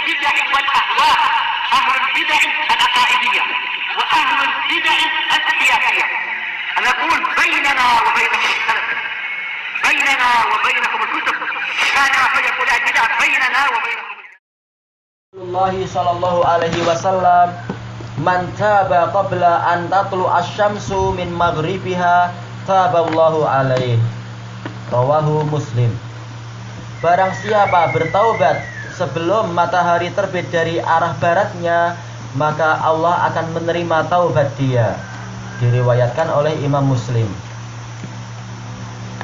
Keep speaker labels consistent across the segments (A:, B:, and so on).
A: البدع والأهواء، أهل البدع العقائدية وأهل البدع السياسية. أنا أقول بيننا وبينكم السلف، بيننا وبينكم الكتب، كان فيقول البدع بيننا وبينكم.
B: الله صلى الله عليه وسلم man taba qabla an tatlu asy-syamsu min maghribiha taballahu alaihi, rawahu Muslim. Barang siapa bertaubat sebelum matahari terbit dari arah baratnya, maka Allah akan menerima taubat dia. Diriwayatkan oleh Imam Muslim.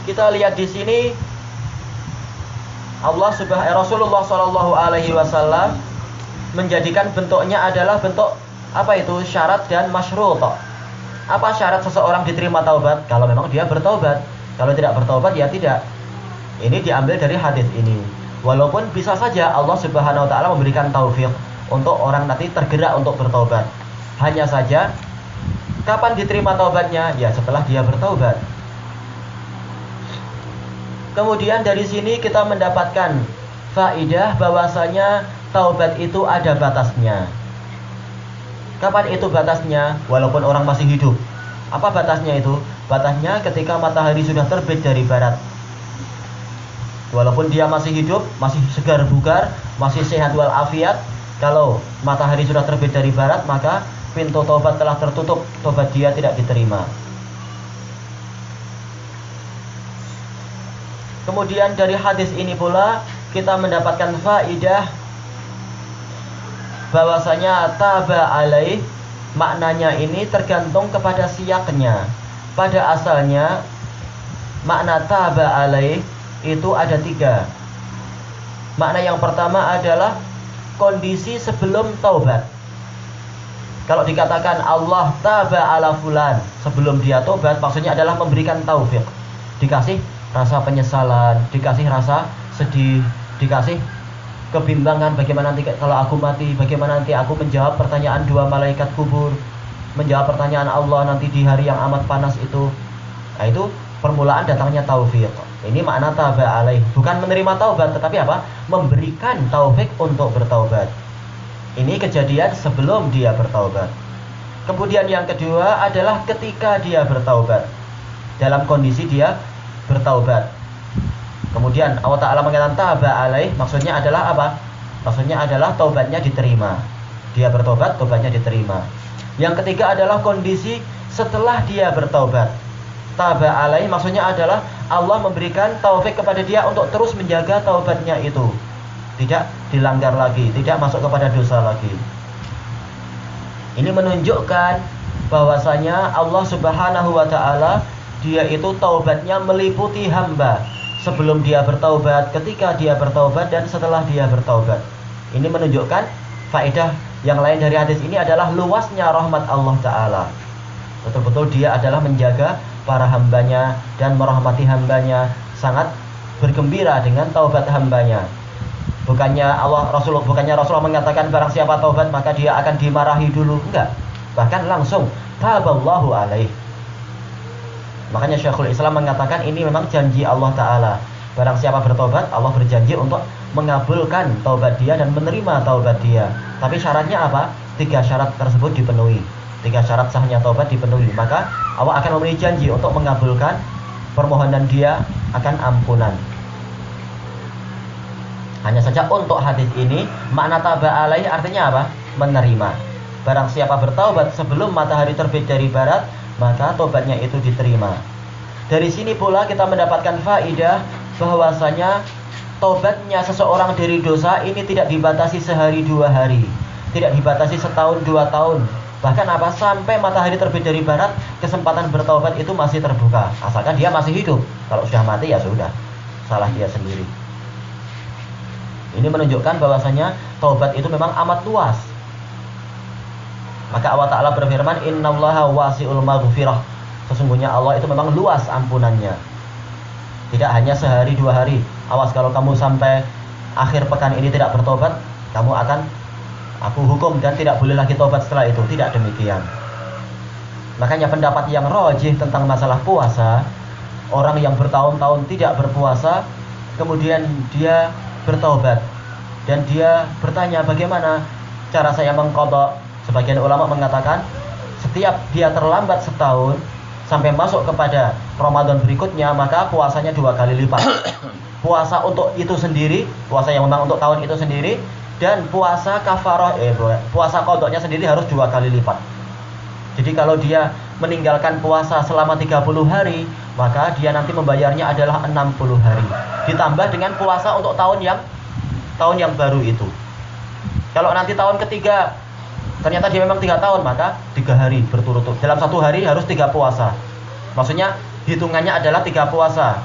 B: Kita lihat di sini Rasulullah Shallallahu Alaihi Wasallam menjadikan bentuknya adalah bentuk apa itu? Syarat dan masyrut. Apa syarat seseorang diterima taubat? Kalau memang dia bertaubat. Kalau tidak bertaubat ya tidak. Ini diambil dari hadis ini. Walaupun bisa saja Allah Subhanahu wa taala memberikan taufik untuk orang nanti tergerak untuk bertaubat. Hanya saja kapan diterima taubatnya? Ya setelah dia bertaubat. Kemudian dari sini kita mendapatkan faidah bahwasanya taubat itu ada batasnya. Kapan itu batasnya? Walaupun orang masih hidup. Apa batasnya itu? Batasnya ketika matahari sudah terbit dari barat. Walaupun dia masih hidup, masih segar bugar, masih sehat walafiat, kalau matahari sudah terbit dari barat, maka pintu taubat telah tertutup, taubat dia tidak diterima. Kemudian dari hadis ini pula kita mendapatkan faidah bahwasanya taba alaih, maknanya ini tergantung kepada siyaknya. Pada asalnya makna taba alaih itu ada 3. Makna yang pertama adalah kondisi sebelum taubat. Kalau dikatakan Allah taba ala fulan, sebelum dia taubat, maksudnya adalah memberikan taufik. Dikasih rasa penyesalan, dikasih rasa sedih, dikasih kebimbangan bagaimana nanti kalau aku mati, bagaimana nanti aku menjawab pertanyaan 2 malaikat kubur, menjawab pertanyaan Allah nanti di hari yang amat panas itu. Nah, itu permulaan datangnya taufik. Ini makna taba alaih, bukan menerima taubat, tetapi apa? Memberikan taufik untuk bertaubat. Ini kejadian sebelum dia bertaubat. Kemudian yang kedua adalah ketika dia bertaubat, dalam kondisi dia bertaubat. Kemudian Allah Ta'ala mengatakan taba alaih, maksudnya adalah apa? Maksudnya adalah taubatnya diterima. Dia bertobat, taubatnya diterima. Yang ketiga adalah kondisi setelah dia bertaubat. Taba alaih maksudnya adalah Allah memberikan taufik kepada dia untuk terus menjaga taubatnya itu, tidak dilanggar lagi, tidak masuk kepada dosa lagi. Ini menunjukkan bahwasanya Allah Subhanahu wa Ta'ala, dia itu taubatnya meliputi hamba sebelum dia bertaubat, ketika dia bertaubat, dan setelah dia bertaubat. Ini menunjukkan faedah yang lain dari hadis ini adalah luasnya rahmat Allah Ta'ala. Betul-betul dia adalah menjaga para hambanya dan merahmati hambanya, sangat bergembira dengan taubat hambanya. Bukannya Rasulullah mengatakan barang siapa taubat maka dia akan dimarahi dulu, enggak. Bahkan langsung taballahu alaih. Makanya Syekhul Islam mengatakan ini memang janji Allah Ta'ala. Barang siapa bertobat, Allah berjanji untuk mengabulkan taubat dia dan menerima taubat dia. Tapi syaratnya apa? 3 syarat tersebut dipenuhi. 3 syarat sahnya taubat dipenuhi, maka Allah akan memberi janji untuk mengabulkan permohonan dia akan ampunan. Hanya saja untuk hadis ini, makna taba alaih artinya apa? Menerima. Barang siapa bertaubat sebelum matahari terbit dari barat, maka tobatnya itu diterima. Dari sini pula kita mendapatkan faidah bahwasanya tobatnya seseorang dari dosa ini tidak dibatasi sehari 2 hari, tidak dibatasi setahun 2 tahun, bahkan apa sampai matahari terbit dari barat, kesempatan bertaubat itu masih terbuka, asalkan dia masih hidup. Kalau sudah mati ya sudah, salah dia sendiri. Ini menunjukkan bahwasanya taubat itu memang amat luas. Maka Allah Ta'ala berfirman, innallaha wasi'ul maghfirah. Sesungguhnya Allah itu memang luas ampunannya. Tidak hanya sehari 2 hari. Awas kalau kamu sampai akhir pekan ini tidak bertobat, kamu akan aku hukum dan tidak boleh lagi tobat setelah itu. Tidak demikian. Makanya pendapat yang rajih tentang masalah puasa, orang yang bertahun-tahun tidak berpuasa, kemudian dia bertobat, dan dia bertanya bagaimana cara saya mengqadha. Sebagian ulama mengatakan setiap dia terlambat setahun sampai masuk kepada Ramadan berikutnya, maka puasanya 2 kali lipat. Puasa untuk itu sendiri, puasa yang memang untuk tahun itu sendiri, dan puasa kafarah, puasa qadhanya sendiri harus 2 kali lipat. Jadi kalau dia meninggalkan puasa selama 30 hari, maka dia nanti membayarnya adalah 60 hari. Ditambah dengan puasa untuk tahun yang baru itu. Kalau nanti tahun ketiga ternyata dia memang 3 tahun, maka 3 hari berturut-turut. Dalam 1 hari harus 3 puasa. Maksudnya hitungannya adalah 3 puasa.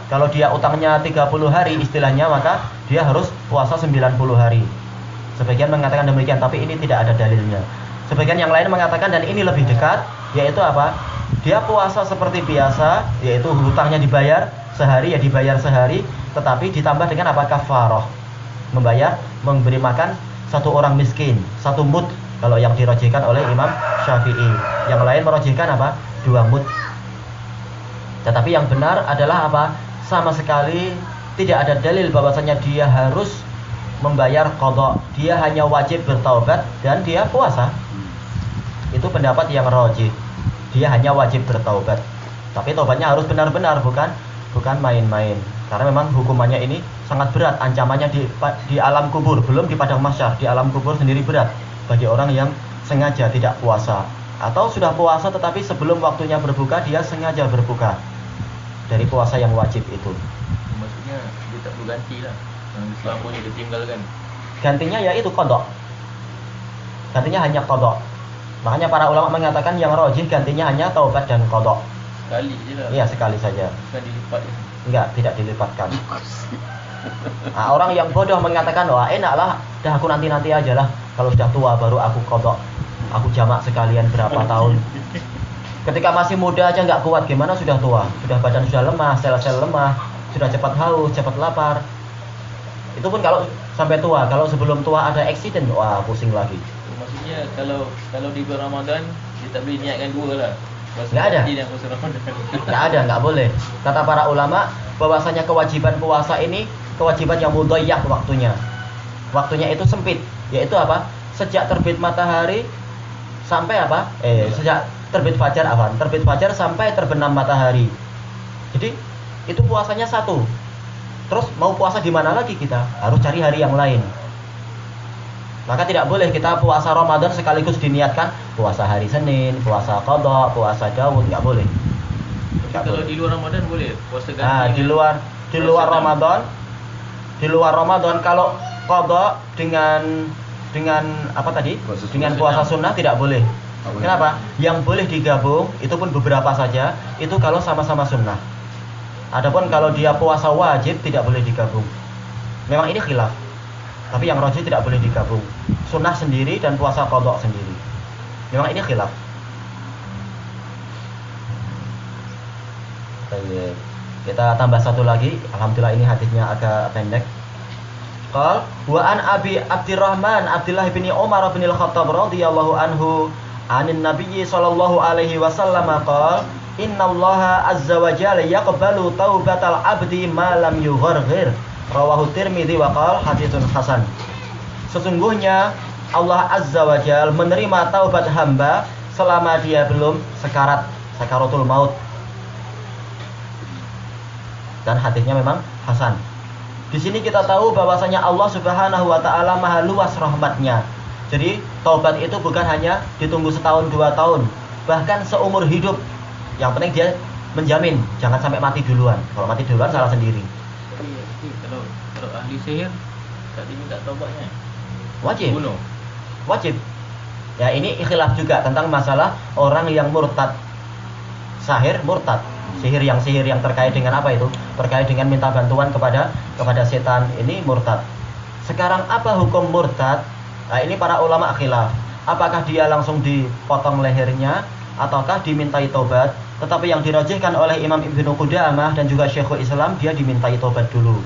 B: Kalau dia utangnya 30 hari istilahnya, maka dia harus puasa 90 hari. Sebagian mengatakan demikian, tapi ini tidak ada dalilnya. Sebagian yang lain mengatakan, dan ini lebih dekat, yaitu apa? Dia puasa seperti biasa, yaitu hutangnya dibayar sehari, ya dibayar sehari, tetapi ditambah dengan apa? Kafarah. Memberi makan 1 orang miskin, 1 mud, kalau yang dirojihkan oleh Imam Syafi'i. Yang lain merojihkan apa? 2 mud. Tetapi yang benar adalah apa? Sama sekali tidak ada dalil bahwasanya dia harus membayar qadha. Dia hanya wajib bertaubat dan dia puasa. Itu pendapat yang rajih. Dia hanya wajib bertaubat. Tapi taubatnya harus benar-benar, bukan main-main. Karena memang hukumannya ini sangat berat, ancamannya di alam kubur, belum di padang mahsyar. Di alam kubur sendiri berat bagi orang yang sengaja tidak puasa, atau sudah puasa tetapi sebelum waktunya berbuka dia sengaja berbuka dari puasa yang wajib itu.
C: Maksudnya dia tak perlu ganti lah, yang selamanya dia tinggalkan.
B: Gantinya ya itu qadha. Gantinya hanya qadha. Makanya para ulama mengatakan yang rajih gantinya hanya taubat dan qadha.
C: Sekali je lah.
B: Iya, sekali saja.
C: Bukan dilipat ya.
B: Enggak, tidak dilipatkan. Nah, orang yang bodoh mengatakan, wah enaklah, dah aku nanti aja lah. Kalau sudah tua baru aku qadha. Aku jamak sekalian berapa tahun. Ketika masih muda aja nggak kuat, gimana sudah tua? Sudah badan sudah lemah, sel-sel lemah, sudah cepat haus, cepat lapar. Itu pun kalau sampai tua. Kalau sebelum tua ada accident, wah pusing lagi.
C: Maksudnya kalau di bulan Ramadan dia tak boleh niatkan 2 lah.
B: Nggak ada. Nggak ada, nggak boleh. Kata para ulama bahwasanya kewajiban puasa ini kewajiban yang mudhayyak waktunya. Waktunya itu sempit, yaitu apa? Sejak terbit matahari sampai apa? Sejak terbit fajar sampai terbenam matahari. Jadi itu puasanya 1. Terus mau puasa di mana lagi kita? Harus cari hari yang lain. Maka tidak boleh kita puasa Ramadan sekaligus diniatkan puasa hari Senin, puasa qadha, puasa Daud, nggak boleh.
C: Kalau di luar Ramadan boleh puasa ganti.
B: Nah, di luar Ramadan kalau qadha dengan apa tadi? Dengan puasa sunnah tidak boleh. Kenapa? Yang boleh digabung itu pun beberapa saja, itu kalau sama-sama sunnah. Adapun kalau dia puasa wajib tidak boleh digabung. Memang ini khilaf. Tapi yang rajih tidak boleh digabung. Sunnah sendiri dan puasa qadha sendiri. Memang ini khilaf. Kita tambah 1 lagi. Alhamdulillah ini hadisnya agak pendek. Qal wa an Abi Abdurrahman Abdullah bin Umar bin Al-Khattab radhiyallahu anhu anin Nabi sallallahu alaihi wasallam qala innallaha azza wa jalla yaqbalu taubatal abdi ma lam yugharghir. Rawahu Tirmidzi wa qala haditsun hasan. Sesungguhnya Allah azza wa jalla menerima taubat hamba selama dia belum sakaratul maut. Dan hadisnya memang hasan. Di sini kita tahu bahwasanya Allah Subhanahu wa taala Maha luas rahmatnya. Jadi taubat itu bukan hanya ditunggu setahun 2 tahun, bahkan seumur hidup. Yang penting dia menjamin jangan sampai mati duluan. Kalau mati duluan salah sendiri.
C: Kalau ahli sihir tak diminta taubatnya.
B: Wajib.
C: Bunuh.
B: Wajib. Ya ini ikhtilaf juga tentang masalah orang yang murtad. Sahir murtad. Sihir yang terkait dengan apa itu? Terkait dengan minta bantuan kepada setan, ini murtad. Sekarang apa hukum murtad? Nah, ini para ulama khilaf. Apakah dia langsung dipotong lehernya ataukah dimintai tobat? Tetapi yang dirajihkan oleh Imam Ibnu Qudamah dan juga Syekhul Islam, dia dimintai tobat dulu.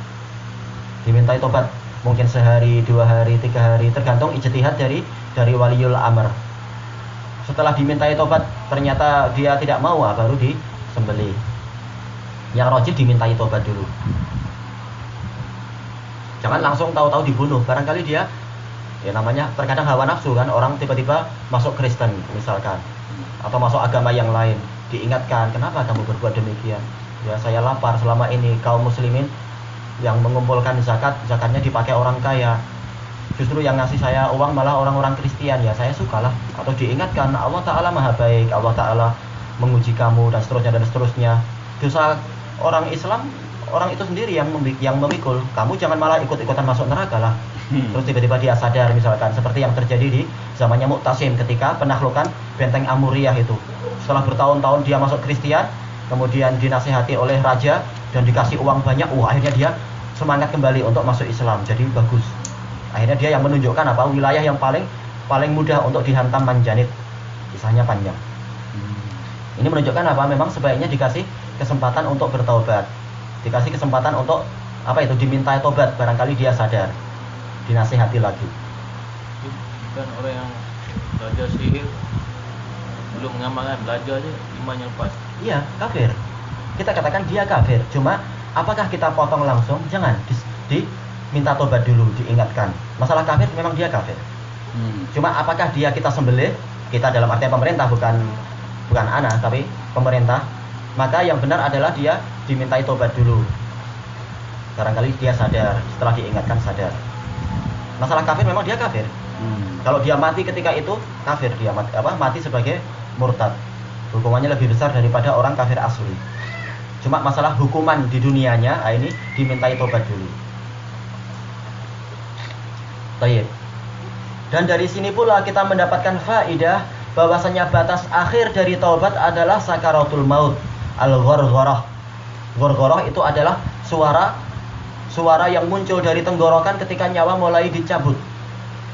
B: Dimintai tobat mungkin sehari, 2 hari, 3 hari, tergantung ijtihad dari waliul amr. Setelah dimintai tobat ternyata dia tidak mau, baru disembelih. Yang rajih dimintai tobat dulu. Jangan langsung tahu-tahu dibunuh. Barangkali dia ya namanya terkadang hawa nafsu kan, orang tiba-tiba masuk Kristen misalkan atau masuk agama yang lain, diingatkan, kenapa kamu berbuat demikian? Ya saya lapar, selama ini kaum muslimin yang mengumpulkan zakatnya dipakai orang kaya, justru yang ngasih saya uang malah orang-orang Kristen. Ya saya sukalah. Atau diingatkan, Allah Ta'ala maha baik, Allah Ta'ala menguji kamu dan seterusnya. Dosa orang Islam, orang itu sendiri yang memikul. Kamu jangan malah ikut-ikutan masuk neraka lah. Terus tiba-tiba dia sadar, misalkan seperti yang terjadi di zamannya Mu'tasim ketika penaklukan benteng Amuriyah itu. Setelah bertahun-tahun dia masuk Kristen, kemudian dinasihati oleh raja dan dikasih uang banyak, akhirnya dia semangat kembali untuk masuk Islam. Jadi bagus. Akhirnya dia yang menunjukkan apa wilayah yang paling mudah untuk dihantam Manjanit. Kisahnya panjang. Ini menunjukkan apa? Memang sebaiknya dikasih kesempatan untuk bertaubat. Dikasih kesempatan untuk apa itu? Diminta tobat, barangkali dia sadar. Dinasihati lagi.
C: Kan orang yang belajar sihir belum mengamalkan, belajar aja imannya lepas.
B: Iya, kafir. Kita katakan dia kafir. Cuma apakah kita potong langsung? Jangan. Minta tobat dulu, diingatkan. Masalah kafir memang dia kafir. Cuma apakah kita sembelih? Kita dalam artian pemerintah, bukan anak, tapi pemerintah. Maka yang benar adalah dia dimintai tobat dulu. Barangkali dia sadar, setelah diingatkan sadar. Masalah kafir memang dia kafir. Kalau dia mati ketika itu kafir, dia mati sebagai murtad. Hukumannya lebih besar daripada orang kafir asli. Cuma masalah hukuman di dunianya, ini dimintai tobat dulu. Baik. Dan dari sini pula kita mendapatkan faidah bahwasanya batas akhir dari taubat adalah sakaratul maut, al-ghargharah. Ghargharah itu adalah suara yang muncul dari tenggorokan ketika nyawa mulai dicabut.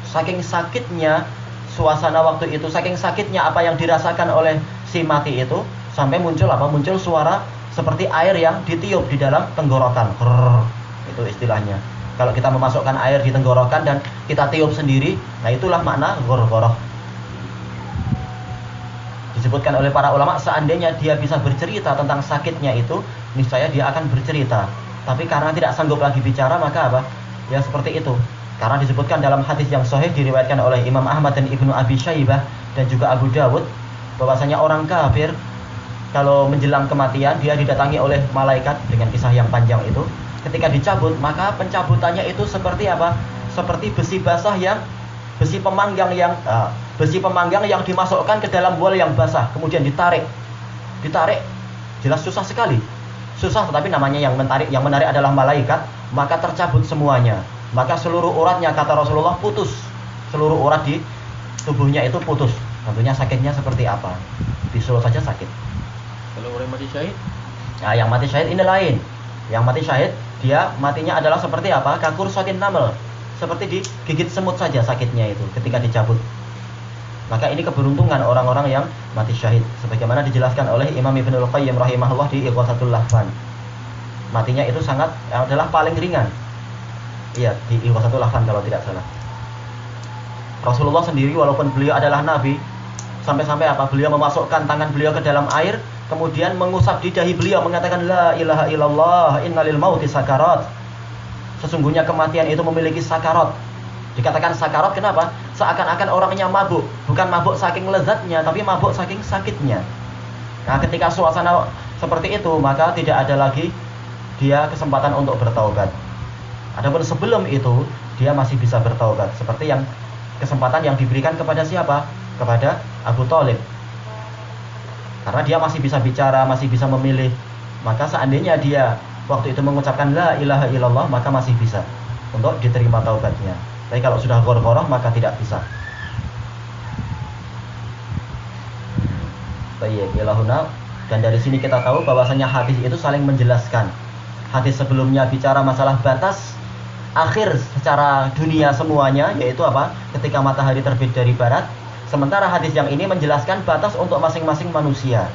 B: Saking sakitnya suasana waktu itu, saking sakitnya apa yang dirasakan oleh si mati itu, sampai muncul suara seperti air yang ditiup di dalam tenggorokan. Itu istilahnya. Kalau kita memasukkan air di tenggorokan dan kita tiup sendiri, nah itulah makna ghargharah. Disebutkan oleh para ulama, seandainya dia bisa bercerita tentang sakitnya itu, niscaya dia akan bercerita. Tapi karena tidak sanggup lagi bicara, maka apa? Ya seperti itu. Karena disebutkan dalam hadis yang sahih diriwayatkan oleh Imam Ahmad dan Ibnu Abi Syaibah dan juga Abu Dawud, bahwasanya orang kafir kalau menjelang kematian dia didatangi oleh malaikat dengan kisah yang panjang itu. Ketika dicabut, maka pencabutannya itu seperti apa? Seperti besi basah besi pemanggang yang dimasukkan ke dalam bola yang basah, kemudian ditarik, jelas susah sekali. Susah, tetapi namanya yang menarik adalah malaikat, maka tercabut semuanya. Maka seluruh uratnya, kata Rasulullah, putus. Seluruh urat di tubuhnya itu putus. Tentunya sakitnya seperti apa? Bisul saja sakit.
C: Kalau orang mati syahid?
B: Nah, yang mati syahid ini lain. Yang mati syahid, dia matinya adalah seperti apa? Kakur sotin namel. Seperti digigit semut saja sakitnya itu ketika dicabut. Maka ini keberuntungan orang-orang yang mati syahid, sebagaimana dijelaskan oleh Imam Ibnul Qayyim rahimahullah di Ighatsatul Lahfan. Matinya itu adalah paling ringan. Iya, di Ighatsatul Lahfan kalau tidak salah. Rasulullah sendiri walaupun beliau adalah nabi, sampai-sampai apa? Beliau memasukkan tangan beliau ke dalam air, kemudian mengusap di dahi beliau, mengatakan la ilaha illallah innalil mauti sakarat. Sesungguhnya kematian itu memiliki sakarat. Dikatakan sakarat kenapa? Seakan-akan orangnya mabuk. Bukan mabuk saking lezatnya, tapi mabuk saking sakitnya. Nah, ketika suasana seperti itu, maka tidak ada lagi dia kesempatan untuk bertaubat. Adapun sebelum itu, dia masih bisa bertaubat. Seperti yang kesempatan yang diberikan kepada siapa? Kepada Abu Thalib. Karena dia masih bisa bicara, masih bisa memilih. Maka seandainya dia waktu itu mengucapkan la ilaha illallah, maka masih bisa untuk diterima taubatnya. Tapi kalau sudah ghargharah maka tidak bisa. Baik, ilahuna. Dan dari sini kita tahu bahwasanya hadis itu saling menjelaskan. Hadis sebelumnya bicara masalah batas akhir secara dunia semuanya, yaitu apa? Ketika matahari terbit dari barat. Sementara hadis yang ini menjelaskan batas untuk masing-masing manusia.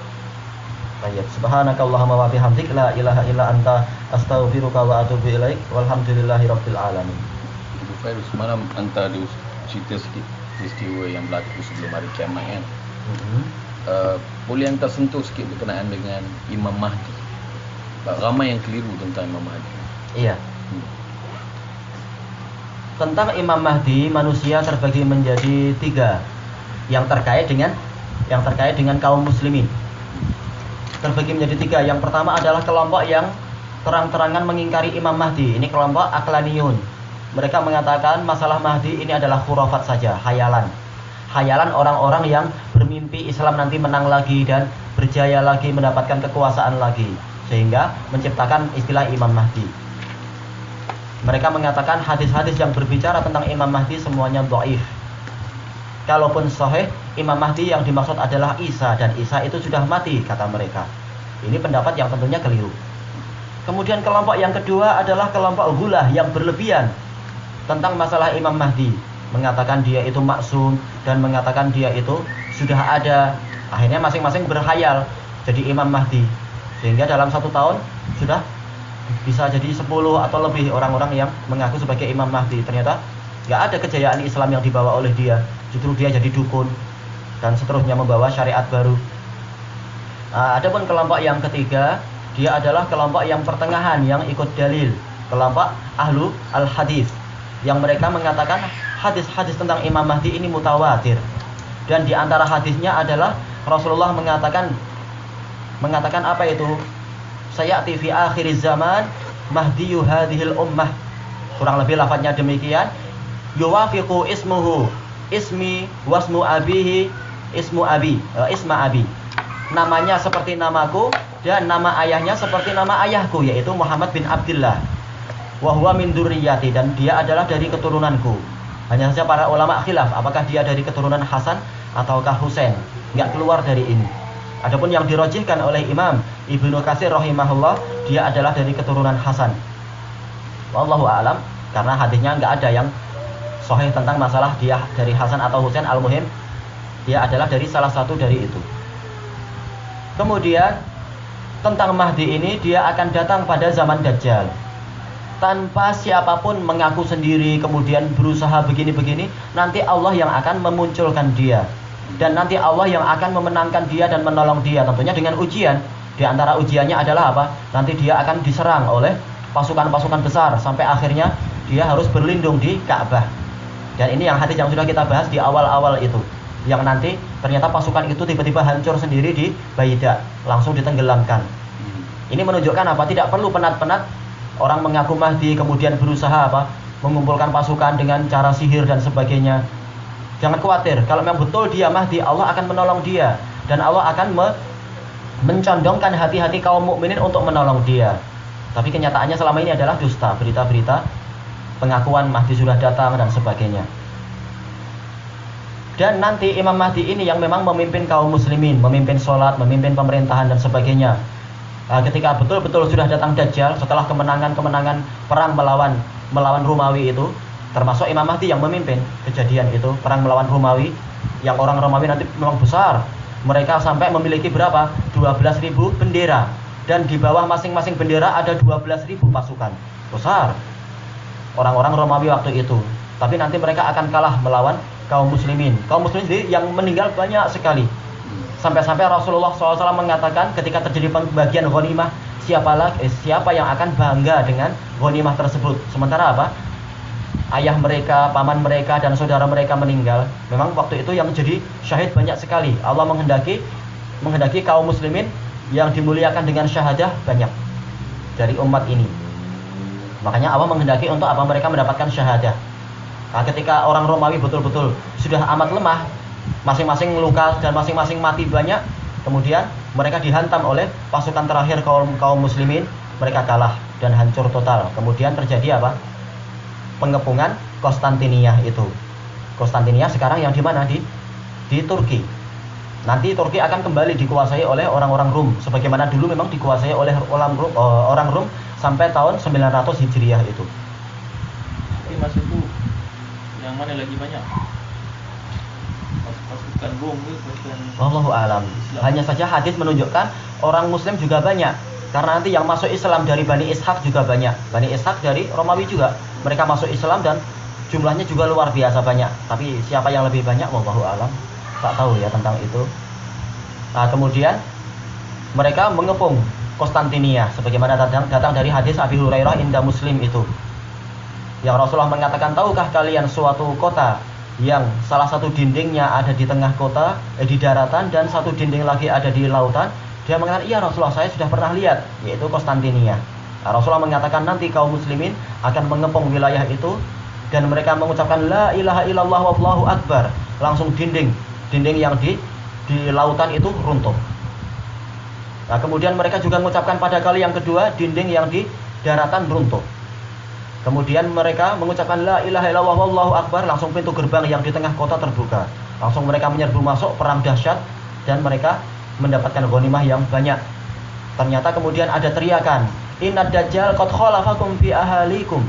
B: Baik, subhanakallahumma wa bihamdik la ilaha illa anta astaghfiruka wa atubu ilaik walhamdulillahirabbil alamin.
D: Ibu Fairuz, semalam anta ada cerita sikit peristiwa yang berlaku sebelum hari kiamat kan. Boleh anta sentuh sikit berkenaan dengan Imam Mahdi? Ramai yang keliru tentang Imam Mahdi.
B: Iya. tentang Imam Mahdi, manusia terbagi menjadi 3 yang terkait dengan kaum muslimin. Terbagi menjadi 3. Yang pertama adalah kelompok yang terang-terangan mengingkari Imam Mahdi. Ini kelompok Aqlaniyun. Mereka mengatakan masalah Mahdi ini adalah khurafat saja, hayalan. Hayalan orang-orang yang bermimpi Islam nanti menang lagi dan berjaya lagi, mendapatkan kekuasaan lagi, sehingga menciptakan istilah Imam Mahdi. Mereka mengatakan hadis-hadis yang berbicara tentang Imam Mahdi semuanya dhaif. Kalaupun sahih, Imam Mahdi yang dimaksud adalah Isa, dan Isa itu sudah mati, kata mereka. Ini pendapat yang tentunya keliru. Kemudian kelompok yang kedua adalah kelompok ghulah yang berlebihan tentang masalah Imam Mahdi, mengatakan dia itu maksum dan mengatakan dia itu sudah ada. Akhirnya masing-masing berhayal jadi Imam Mahdi, sehingga dalam 1 tahun sudah bisa jadi 10 atau lebih orang-orang yang mengaku sebagai Imam Mahdi. Ternyata nggak ada kejayaan Islam yang dibawa oleh dia, justru dia jadi dukun dan seterusnya, membawa syariat baru. Adapun kelompok yang ketiga, dia adalah kelompok yang pertengahan yang ikut dalil, kelompok ahlu al-hadis, yang mereka mengatakan hadis-hadis tentang Imam Mahdi ini mutawatir. Dan di antara hadisnya adalah Rasulullah mengatakan apa itu? Sayati fi akhiriz zaman mahdiyu hadhil ummah. Kurang lebih lafadznya demikian. Yuwafiqu ismuhu ismi wasmu abihi isma abi. Namanya seperti namaku dan nama ayahnya seperti nama ayahku, yaitu Muhammad bin Abdullah. Wa huwa min dzurriyyati, dan dia adalah dari keturunanku. Hanya saja para ulama khilaf apakah dia dari keturunan Hasan ataukah Husain. Enggak keluar dari ini. Adapun yang dirojihkan oleh Imam Ibnu Katsir rahimahullah, dia adalah dari keturunan Hasan. Wallahu a'lam, karena hadisnya enggak ada yang sahih tentang masalah dia dari Hasan atau Husain. Al-muhim dia adalah dari salah satu dari itu. Kemudian tentang Mahdi ini, dia akan datang pada zaman Dajjal tanpa siapapun mengaku sendiri, kemudian berusaha begini-begini. Nanti Allah yang akan memunculkan dia, dan nanti Allah yang akan memenangkan dia dan menolong dia, tentunya dengan ujian. Di antara ujiannya adalah apa? Nanti dia akan diserang oleh pasukan-pasukan besar, sampai akhirnya dia harus berlindung di Ka'bah. Dan ini yang hadis yang sudah kita bahas di awal-awal itu, yang nanti ternyata pasukan itu tiba-tiba hancur sendiri di Baida, langsung ditenggelamkan. Ini menunjukkan apa? Tidak perlu penat-penat orang mengaku Mahdi kemudian berusaha apa? Mengumpulkan pasukan dengan cara sihir dan sebagainya. Jangan khawatir, kalau memang betul dia Mahdi, Allah akan menolong dia, dan Allah akan mencondongkan hati-hati kaum mukminin untuk menolong dia. Tapi kenyataannya selama ini adalah dusta, berita-berita pengakuan Mahdi sudah datang dan sebagainya. Dan nanti Imam Mahdi ini yang memang memimpin kaum muslimin, memimpin sholat, memimpin pemerintahan dan sebagainya. Ketika betul-betul sudah datang Dajjal, setelah kemenangan perang melawan Romawi itu, termasuk Imam Mahdi yang memimpin kejadian itu, perang melawan Romawi, yang orang Romawi nanti memang besar. Mereka sampai memiliki berapa? 12.000 bendera, dan di bawah masing-masing bendera ada 12.000 pasukan. Besar orang-orang Romawi waktu itu. Tapi nanti mereka akan kalah melawan kaum muslimin. Kaum muslimin sendiri yang meninggal banyak sekali. Sampai-sampai Rasulullah SAW mengatakan ketika terjadi pembagian ghanimah, siapa yang akan bangga dengan ghanimah tersebut. Sementara apa? Ayah mereka, paman mereka, dan saudara mereka meninggal. Memang waktu itu yang jadi syahid banyak sekali. Allah menghendaki kaum muslimin yang dimuliakan dengan syahadah banyak dari umat ini. Makanya Allah menghendaki untuk apa? Mereka mendapatkan syahadah. Nah, ketika orang Romawi betul-betul sudah amat lemah, masing-masing luka dan masing-masing mati banyak, kemudian mereka dihantam oleh pasukan terakhir kaum muslimin, mereka kalah dan hancur total. Kemudian terjadi apa? Pengepungan Konstantinia itu. Konstantinia sekarang yang di mana? Di Turki. Nanti Turki akan kembali dikuasai oleh orang-orang Rum, sebagaimana dulu memang dikuasai oleh orang Rum sampai tahun 900 Hijriah itu.
C: Tapi masa itu yang mana lagi banyak? Pasukan Rom itu pasukan
B: Wallahu alam. Hanya saja hadis menunjukkan orang muslim juga banyak. Karena nanti yang masuk Islam dari Bani Ishaq juga banyak. Bani Ishaq dari Romawi juga. Mereka masuk Islam dan jumlahnya juga luar biasa banyak. Tapi siapa yang lebih banyak? Wallahu alam. Tak tahu ya tentang itu. Nah, kemudian mereka mengepung Konstantinia sebagaimana datang dari hadis Abi Hurairah inda Muslim itu. Yang Rasulullah mengatakan, tahukah kalian suatu kota yang salah satu dindingnya ada di tengah kota, di daratan, dan satu dinding lagi ada di lautan? Dia mengatakan, iya Rasulullah, saya sudah pernah lihat, yaitu Konstantinia. Nah, Rasulullah mengatakan nanti kaum muslimin akan mengepung wilayah itu dan mereka mengucapkan la ilaha illallah wallahu akbar. Langsung dinding yang di lautan itu runtuh. Nah, kemudian mereka juga mengucapkan pada kali yang kedua, dinding yang di daratan runtuh. Kemudian mereka mengucapkan la ilaha illallah wallahu akbar, langsung pintu gerbang yang di tengah kota terbuka. Langsung mereka menyerbu masuk, perang dahsyat, dan mereka mendapatkan ghanimah yang banyak. Ternyata kemudian ada teriakan, Inna Dajjal qad khalafakum fi ahalikum.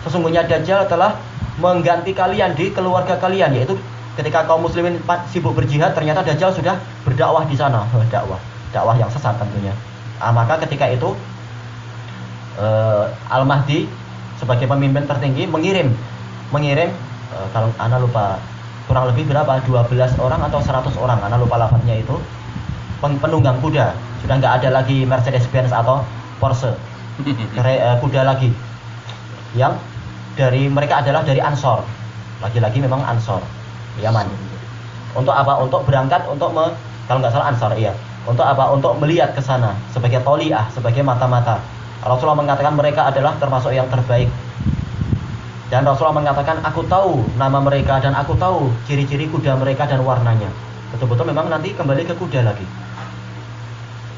B: Sesungguhnya Dajjal telah mengganti kalian di keluarga kalian. Yaitu ketika kaum muslimin sibuk berjihad, ternyata Dajjal sudah berdakwah di sana. Dakwah yang sesat tentunya. Maka ketika itu Al-Mahdi sebagai pemimpin tertinggi mengirim kalau ana lupa, kurang lebih berapa, 12 orang atau 100 orang, ana lupa lafadznya itu, penunggang kuda. Sudah nggak ada lagi Mercedes-Benz atau Porsche, kuda lagi. Yang dari mereka adalah dari Ansor, lagi-lagi memang Ansor, Yaman. Untuk apa? Untuk berangkat, kalau nggak salah Ansor, iya. Untuk apa? Untuk melihat ke sana sebagai toliah, sebagai mata-mata. Rasulullah mengatakan mereka adalah termasuk yang terbaik. Dan Rasulullah mengatakan, aku tahu nama mereka dan aku tahu ciri-ciri kuda mereka dan warnanya. Betul-betul memang nanti kembali ke kuda lagi.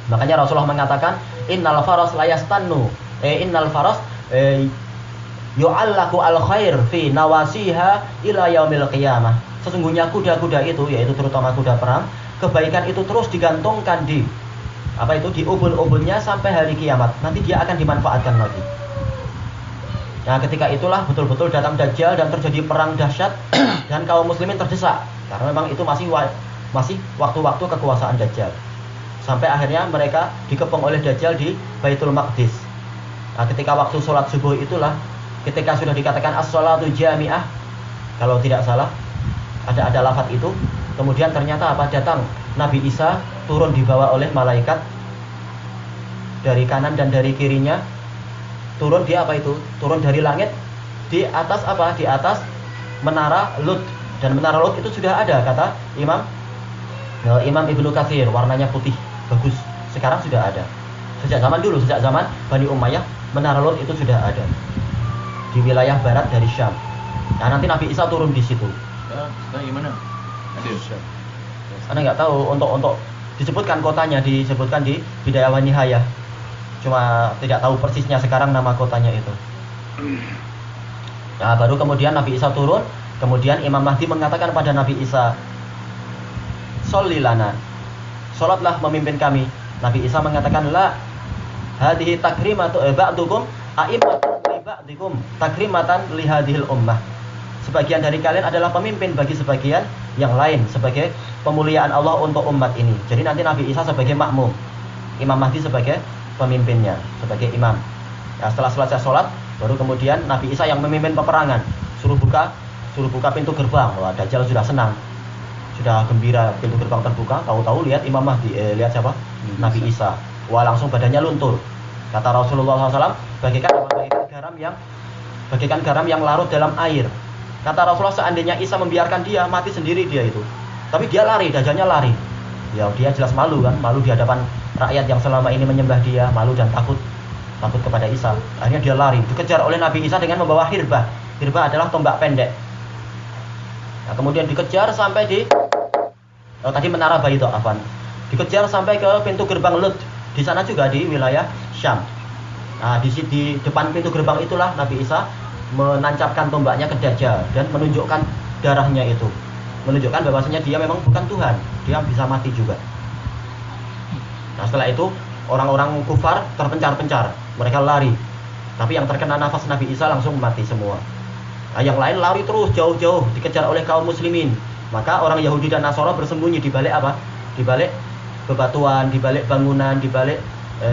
B: Makanya Rasulullah mengatakan, innal faras layastannu, innal faras yu'allaku al-khair fi nawasiha ila yaumil qiyamah. Sesungguhnya kuda-kuda itu, yaitu terutama kuda perang, kebaikan itu terus digantungkan di ubun-ubunnya sampai hari kiamat. Nanti dia akan dimanfaatkan lagi. Nah, ketika itulah betul-betul datang Dajjal dan terjadi perang dahsyat dan kaum muslimin terdesak karena memang itu masih waktu-waktu kekuasaan Dajjal. Sampai akhirnya mereka dikepung oleh Dajjal di Baitul Maqdis. Nah, ketika waktu sholat subuh itulah, ketika sudah dikatakan as-sholatu jami'ah, kalau tidak salah ada lafaz itu. Kemudian ternyata apa? Datang Nabi Isa, turun dibawa oleh malaikat dari kanan dan dari kirinya. Turun dia apa itu? Turun dari langit di atas apa? Di atas menara Lut. Dan menara Lut itu sudah ada, kata Imam Ibnu Katsir, warnanya putih, bagus. Sekarang sudah ada. Sejak zaman Bani Umayyah, menara Lut itu sudah ada di wilayah barat dari Syam. Nah, nanti Nabi Isa turun di situ.
C: Sekarang gimana?
B: Anda nggak tahu, untuk disebutkan kotanya, disebutkan di Bidayah wa Nihayah. Cuma tidak tahu persisnya sekarang nama kotanya itu. Nah, baru kemudian Nabi Isa turun. Kemudian Imam Mahdi mengatakan pada Nabi Isa, "Sholli lana." Salatlah memimpin kami. Nabi Isa mengatakan, "La hadhihi takrimatu ba'dukum a'immatun li ba'dikum takrimatan li hadhil ummah." Sebagian dari kalian adalah pemimpin bagi sebagian yang lain, sebagai pemuliaan Allah untuk umat ini. Jadi nanti Nabi Isa sebagai makmum, Imam Mahdi sebagai pemimpinnya, sebagai imam. Nah, setelah selesai sholat, baru kemudian Nabi Isa yang memimpin peperangan, suruh buka pintu gerbang. Wah, Dajjal sudah senang, sudah gembira, pintu gerbang terbuka. Tahu-tahu lihat Imam Mahdi, lihat siapa? Nabi Isa. Wah, langsung badannya luntur. Kata Rasulullah SAW, bagaikan garam yang larut dalam air. Kata Rasulullah, seandainya Isa membiarkan dia, mati sendiri dia itu. Tapi dia lari, Dajjalnya lari. Ya, dia jelas malu kan, malu di hadapan rakyat yang selama ini menyembah dia, malu dan takut kepada Isa. Akhirnya dia lari, dikejar oleh Nabi Isa dengan membawa hirbah. Hirbah adalah tombak pendek. Nah, kemudian dikejar sampai di tadi menara Baitul Afan. Dikejar sampai ke pintu gerbang Lut. Di sana juga di wilayah Syam. Nah, di depan pintu gerbang itulah Nabi Isa menancapkan tombaknya ke Dajjal dan menunjukkan darahnya itu, menunjukkan bahwasanya dia memang bukan Tuhan, dia bisa mati juga. Nah, setelah itu orang-orang kufar terpencar-pencar, mereka lari, tapi yang terkena nafas Nabi Isa langsung mati semua. Nah, yang lain lari terus jauh-jauh, dikejar oleh kaum muslimin. Maka orang Yahudi dan Nasara bersembunyi di balik apa? Di balik bebatuan, di balik bangunan, di balik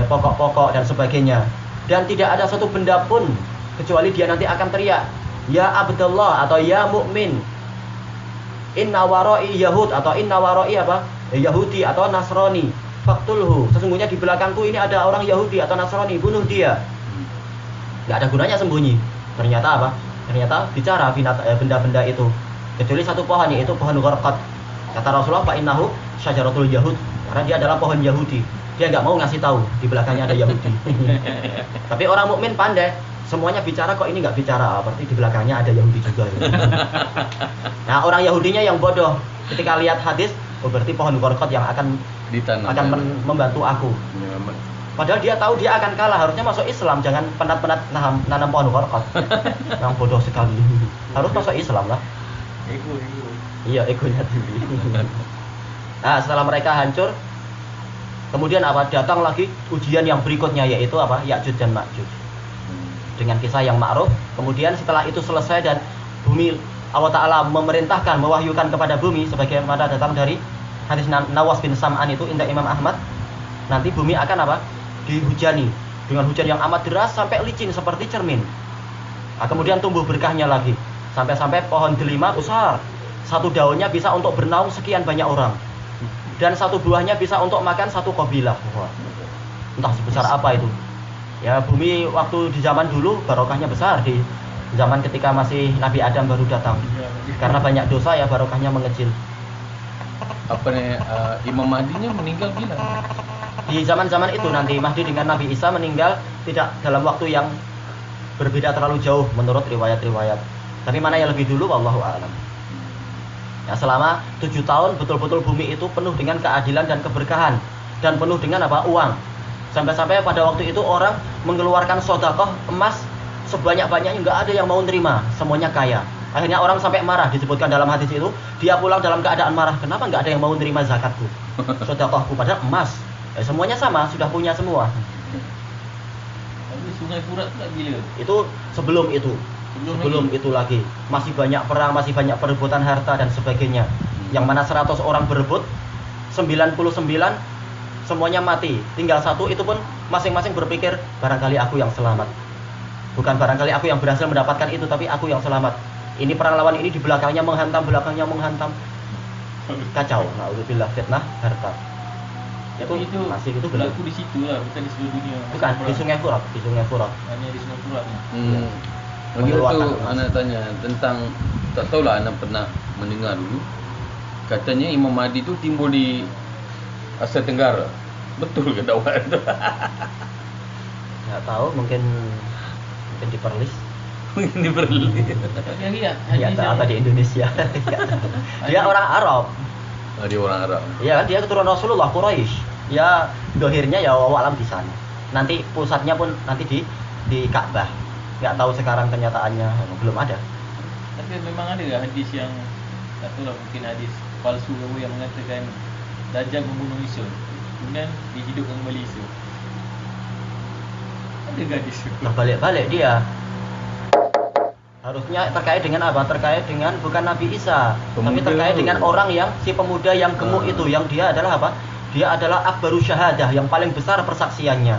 B: pokok-pokok dan sebagainya. Dan tidak ada satu benda pun kecuali dia nanti akan teriak, "Ya Abdullah" atau "Ya Mukmin, inna warai Yahud" atau "Inna warai apa? Yahudi atau Nasrani, faktulhu." Sesungguhnya di belakangku ini ada orang Yahudi atau Nasrani, bunuh dia. Nggak ada gunanya sembunyi. Ternyata apa? Ternyata bicara benda-benda itu, kecuali satu pohon, yaitu pohon gharqad. Kata Rasulullah, fa innahu syajaratul yahud, karena dia adalah pohon Yahudi. Dia nggak mau ngasih tahu di belakangnya ada Yahudi. Tapi orang mukmin pandai, semuanya bicara kok ini nggak bicara, berarti di belakangnya ada Yahudi juga. Nah, orang Yahudinya yang bodoh, ketika lihat hadis, oh berarti pohon gharqad yang akan
D: ditanam.
B: membantu aku.
D: Ya,
B: Padahal dia tahu dia akan kalah, harusnya masuk Islam, jangan penat-penat nanam pohon gharqad. Yang bodoh sekali. Harus masuk Islam lah.
C: Ego.
B: Iya, egonya tinggi. Nah, setelah mereka hancur, kemudian apa? Datang lagi ujian yang berikutnya, yaitu apa? Ya'juj dan Ma'juj. Dengan kisah yang ma'ruf. Kemudian setelah itu selesai dan bumi, Allah Ta'ala memerintahkan, mewahyukan kepada bumi, sebagaimana datang dari hadis Nawas bin Sam'an itu indah Imam Ahmad, nanti bumi akan apa? Dihujani dengan hujan yang amat deras sampai licin seperti cermin. Nah, kemudian tumbuh berkahnya lagi, sampai-sampai pohon delima besar, satu daunnya bisa untuk bernaung sekian banyak orang, dan satu buahnya bisa untuk makan satu kabilah. Wah, entah sebesar apa itu. Ya, bumi waktu di zaman dulu barokahnya besar, di zaman ketika masih Nabi Adam baru datang. Karena banyak dosa ya barokahnya mengecil.
D: Apa nih, Imam Mahdinya meninggal bila?
B: Di zaman-zaman itu nanti Mahdi dengan Nabi Isa meninggal tidak dalam waktu yang berbeda terlalu jauh menurut riwayat-riwayat. Tapi mana yang lebih dulu, wallahu a'lam. Ya, selama 7 tahun betul-betul bumi itu penuh dengan keadilan dan keberkahan, dan penuh dengan apa? Uang. Sampai-sampai pada waktu itu orang mengeluarkan sedekah emas sebanyak-banyaknya, nggak ada yang mau nerima, semuanya kaya. Akhirnya orang sampai marah, disebutkan dalam hadis itu, dia pulang dalam keadaan marah, kenapa nggak ada yang mau nerima zakatku, sedekahku, padahal emas. Semuanya sama, sudah punya semua.
C: Tapi Sungai Furat tak bila?
B: Itu sebelum itu. Sebelum itu lagi. Masih banyak perang, masih banyak perebutan harta dan sebagainya. Yang mana 100 orang berebut, 99 semuanya mati. Tinggal satu, itu pun masing-masing berpikir, barangkali aku yang selamat. Bukan barangkali aku yang berhasil mendapatkan itu, tapi aku yang selamat. Ini perang lawan ini di belakangnya menghantam, belakangnya menghantam. Kacau. Na'udzubillah, fitnah harta.
C: Tapi itu
B: masih itu
C: berlaku di situ lah, bukan di seluruh dunia.
B: Bukan, di Sungai Furat, di Sungai Furat.
C: Hanya di Sungai Furat ni.
D: Lagi tu anak tanya tentang, tak tahulah anak pernah mendengar dulu, katanya Imam Mahdi tu timbul di Asia Tenggara. Betul ke dakwah itu?
B: Nggak tahu, mungkin di Perlis.
D: Mungkin di Berlin.
C: Tapi ya,
B: Ya, atau di Indonesia. Dia orang Arab.
D: Oh, dia orang Arab.
B: Iya kan, dia keturunan Rasulullah, Quraisy. Ya, dohirnya ya wallahu alam di sana. Nanti pusatnya pun nanti di Ka'bah. Nggak tahu sekarang kenyataannya, belum ada.
C: Tapi memang ada nggak hadis yang, tak tahu lah, mungkin hadis palsu yang mengatakan Dajjal membunuh Isa, kemudian dihidupkan kembali Isa. Ada nggak hadis itu?
B: Terbalik-balik dia. Harusnya terkait dengan apa? Terkait dengan bukan Nabi Isa, tapi
D: Pemuda
B: terkait
D: itu.
B: dengan orang yang si pemuda yang gemuk itu, yang dia adalah apa? Dia adalah akbaru syahadah, yang paling besar persaksiannya.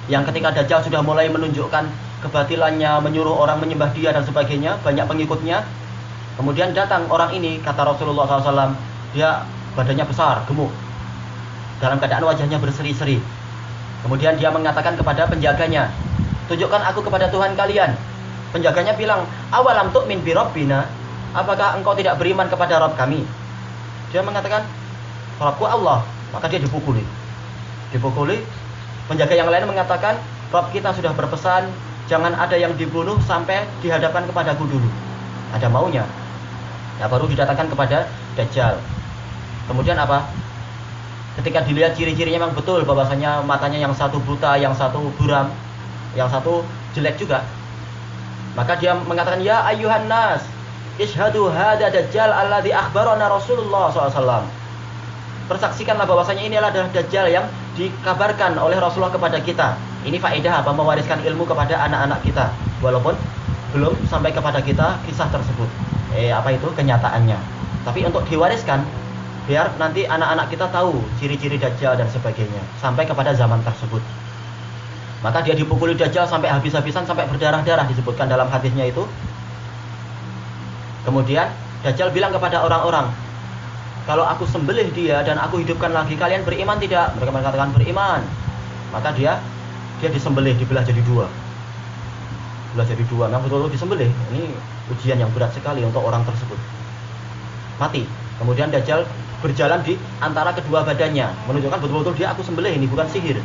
B: Yang ketika Dajjal sudah mulai menunjukkan kebatilannya, menyuruh orang menyembah dia dan sebagainya, banyak pengikutnya. Kemudian datang orang ini, kata Rasulullah SAW, dia badannya besar, gemuk, dalam keadaan wajahnya berseri-seri. Kemudian dia mengatakan kepada penjaganya, tunjukkan aku kepada Tuhan kalian. Penjaganya bilang, awalam tu'min bi rabbina, apakah engkau tidak beriman kepada Rabb kami? Dia mengatakan, Rabbku Allah. Maka dia dipukuli. Penjaga yang lain mengatakan, Rabb kita sudah berpesan, jangan ada yang dibunuh sampai dihadapkan kepadaku dulu. Ada maunya. Ya, baru didatangkan kepada Dajjal. Kemudian apa? Ketika dilihat ciri-cirinya memang betul, bahwasanya matanya yang satu buta, yang satu buram, yang satu jelek juga. Maka dia mengatakan, ya ayyuhan nas, ishhadu hada Dajjal alladhi akhbarana Rasulullah SAW. Persaksikanlah bahwasanya ini adalah Dajjal yang dikabarkan oleh Rasulullah kepada kita. Ini faedah apa? Mewariskan ilmu kepada anak-anak kita, walaupun belum sampai kepada kita kisah tersebut. Apa itu kenyataannya? Tapi untuk diwariskan, biar nanti anak-anak kita tahu ciri-ciri Dajjal dan sebagainya sampai kepada zaman tersebut. Maka dia dipukuli Dajjal sampai habis-habisan, sampai berdarah-darah, disebutkan dalam hadisnya itu. Kemudian Dajjal bilang kepada orang-orang, kalau aku sembelih dia dan aku hidupkan lagi, kalian beriman tidak? Mereka mengatakan beriman. Maka dia disembelih, dibelah jadi dua. belah jadi dua, memang betul-betul disembelih. Ini ujian yang berat sekali untuk orang tersebut. Mati. Kemudian Dajjal berjalan di antara kedua badannya, menunjukkan betul-betul dia aku sembelih, ini bukan sihir.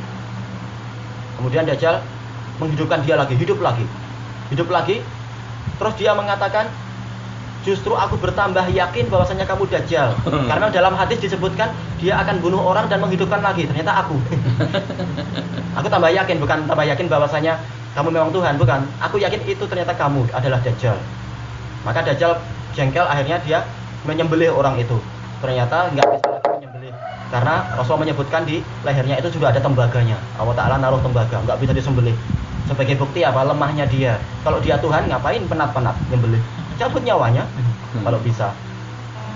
B: Kemudian Dajjal menghidupkan dia lagi, hidup lagi. Terus dia mengatakan, justru aku bertambah yakin bahwasanya kamu Dajjal. Karena dalam hadis disebutkan dia akan bunuh orang dan menghidupkan lagi. Ternyata aku. Aku tambah yakin, bukan tambah yakin bahwasanya kamu memang Tuhan, bukan. Aku yakin itu ternyata kamu adalah Dajjal. Maka Dajjal jengkel, akhirnya dia menyembelih orang itu. Ternyata nggak bisa lagi menyembelih, karena Rasul menyebutkan di lehernya itu sudah ada tembaganya. Allah Ta'ala naruh tembaga, nggak bisa disembelih. Sebagai bukti apa? Lemahnya dia. Kalau dia Tuhan, ngapain penat-penat nyembelih? Cabut nyawanya kalau bisa.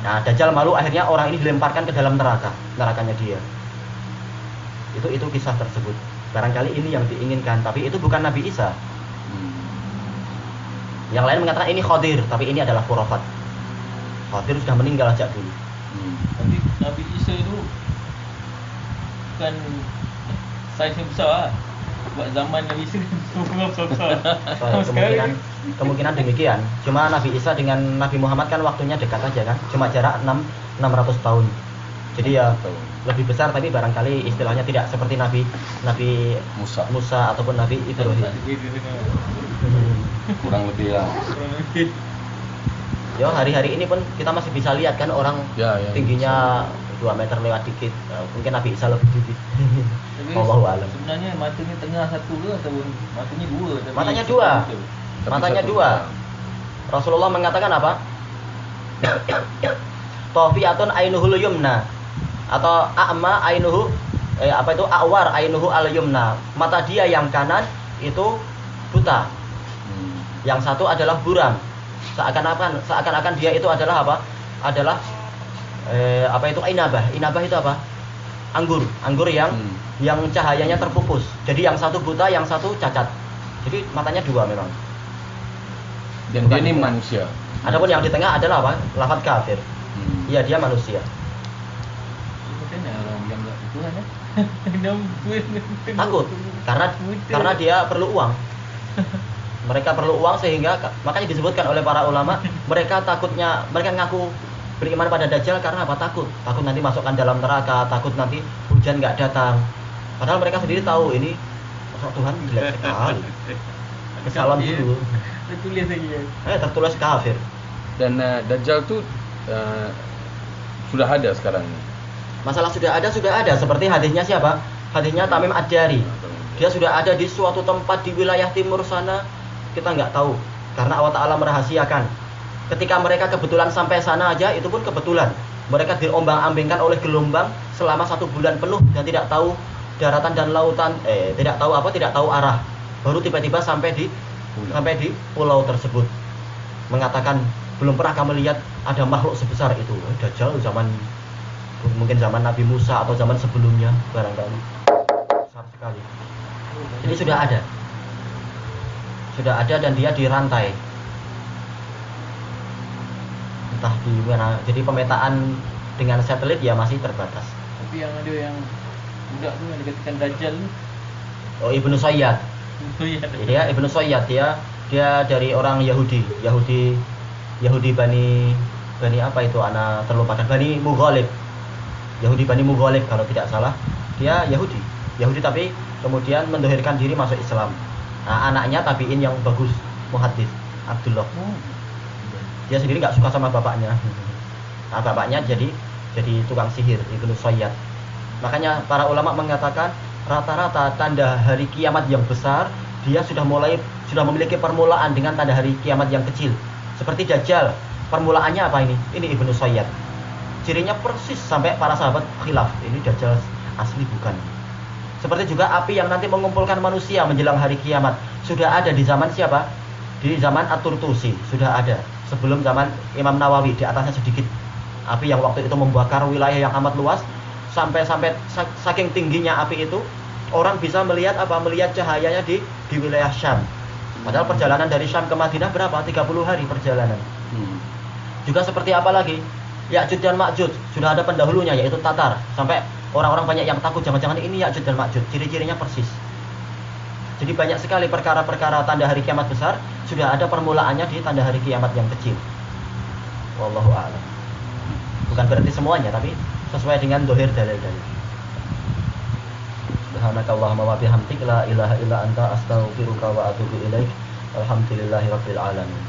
B: Nah, Dajjal malu, akhirnya orang ini dilemparkan ke dalam nerakanya dia. Itu kisah tersebut. Barangkali ini yang diinginkan, tapi itu bukan Nabi Isa. Yang lain mengatakan ini Khadir, tapi ini adalah khurafat. Khadir sudah meninggal sejak dulu.
C: Tapi Nabi Isa itu bukan saiz yang besar lah. Buat zaman Nabi Isa semua besar-besar.
B: Kemungkinan demikian. Cuma Nabi Isa dengan Nabi Muhammad kan waktunya dekat aja kan. Cuma jarak 600 tahun. Jadi ya lebih besar, tapi barangkali istilahnya tidak seperti Nabi Musa ataupun Nabi Ibrahim.
D: Kurang lebih lah.
B: Yo, hari-hari ini pun kita masih bisa lihat kan orang tingginya 2 meter lewat dikit. Mungkin Nabi Isa lebih dikit. Wallahu a'lam.
C: Sebenarnya matanya tengah satu ke ataupun matanya dua?
B: Matanya dua. Rasulullah mengatakan apa? Tawfiyatun ainuhul yumna, atau a'ma ainuhu awar ainuhu al yumna. Mata dia yang kanan itu buta. Yang satu adalah buram. Seakan-akan dia itu adalah apa? Adalah inabah. Inabah itu apa? Anggur yang cahayanya terpupus. Jadi yang satu buta, yang satu cacat. Jadi matanya dua memang.
D: Dan dia ini manusia.
B: Adapun yang di tengah adalah apa? Lafaz kafir. Iya, dia manusia.
C: Macam mana orang yang enggak Tuhan ya?
B: Takut karena dia perlu uang. Mereka perlu uang, sehingga makanya disebutkan oleh para ulama, mereka ngaku beriman pada Dajjal karena apa? Takut nanti masukkan dalam neraka, takut nanti hujan nggak datang. Padahal mereka sendiri tahu ini sosok Tuhan jelek sekali. Kesalam dulu.
C: Tertulis saja.
B: Tertulis kafir.
D: Dan Dajjal tuh sudah ada sekarang.
B: Masalah sudah ada. Seperti hadisnya siapa? Hadisnya Tamim Ad-Dari. Dia sudah ada di suatu tempat di wilayah timur sana. Kita nggak tahu, karena Allah Ta'ala merahasiakan. Ketika mereka kebetulan sampai sana aja, itu pun kebetulan. Mereka diombang-ambingkan oleh gelombang selama 1 bulan penuh dan tidak tahu daratan dan lautan, tidak tahu arah. Baru tiba-tiba sampai di pulau tersebut. Mengatakan, belum pernah kami lihat ada makhluk sebesar itu. Dajjal mungkin zaman Nabi Musa atau zaman sebelumnya barangkali. Besar sekali. Ini sudah ada dan dia dirantai. Entah di mana. Jadi pemetaan dengan satelit ya masih terbatas.
C: Tapi yang ada yang budak tu yang dikatakan Dajjal tu.
B: Oh, Ibnu Sayyad. Dia Ibnu Sayyad, dia dari orang Yahudi Bani apa itu, anak terlupakan, Bani Mughalib. Yahudi Bani Mughalib kalau tidak salah. Dia Yahudi tapi kemudian mendohirkan diri masuk Islam. Nah, anaknya tabiin yang bagus, muhaddits, Abdullah. Dia sendiri nggak suka sama bapaknya. Nah, bapaknya jadi tukang sihir, Ibnu Sayyad. Makanya para ulama mengatakan rata-rata tanda hari kiamat yang besar dia sudah memiliki permulaan dengan tanda hari kiamat yang kecil. Seperti Dajjal, permulaannya apa ini? Ini Ibnu Sayyad. Cirinya persis sampai para sahabat khilaf. Ini Dajjal asli bukan? Seperti juga api yang nanti mengumpulkan manusia menjelang hari kiamat. Sudah ada di zaman siapa? Di zaman At-Turtusi sudah ada. Sebelum zaman Imam Nawawi, di atasnya sedikit. Api yang waktu itu membakar wilayah yang amat luas. Sampai saking tingginya api itu, orang bisa melihat cahayanya di wilayah Syam. Padahal perjalanan dari Syam ke Madinah berapa? 30 hari perjalanan. Juga seperti apa lagi? Ya'juj dan Ma'juj sudah ada pendahulunya, yaitu Tatar. Sampai orang-orang banyak yang takut, jangan-jangan ini Ya'juj dan Ma'juj. Ciri-cirinya persis. Jadi banyak sekali perkara-perkara tanda hari kiamat besar sudah ada permulaannya di tanda hari kiamat yang kecil. Wallahu a'lam. Bukan berarti semuanya, tapi sesuai dengan dohir dalil-dalil. Subhanakallahumma wa bihamdik la ilaha illa anta astaghfiruka wa atubu ilaik. Alhamdulillahirabbil alamin.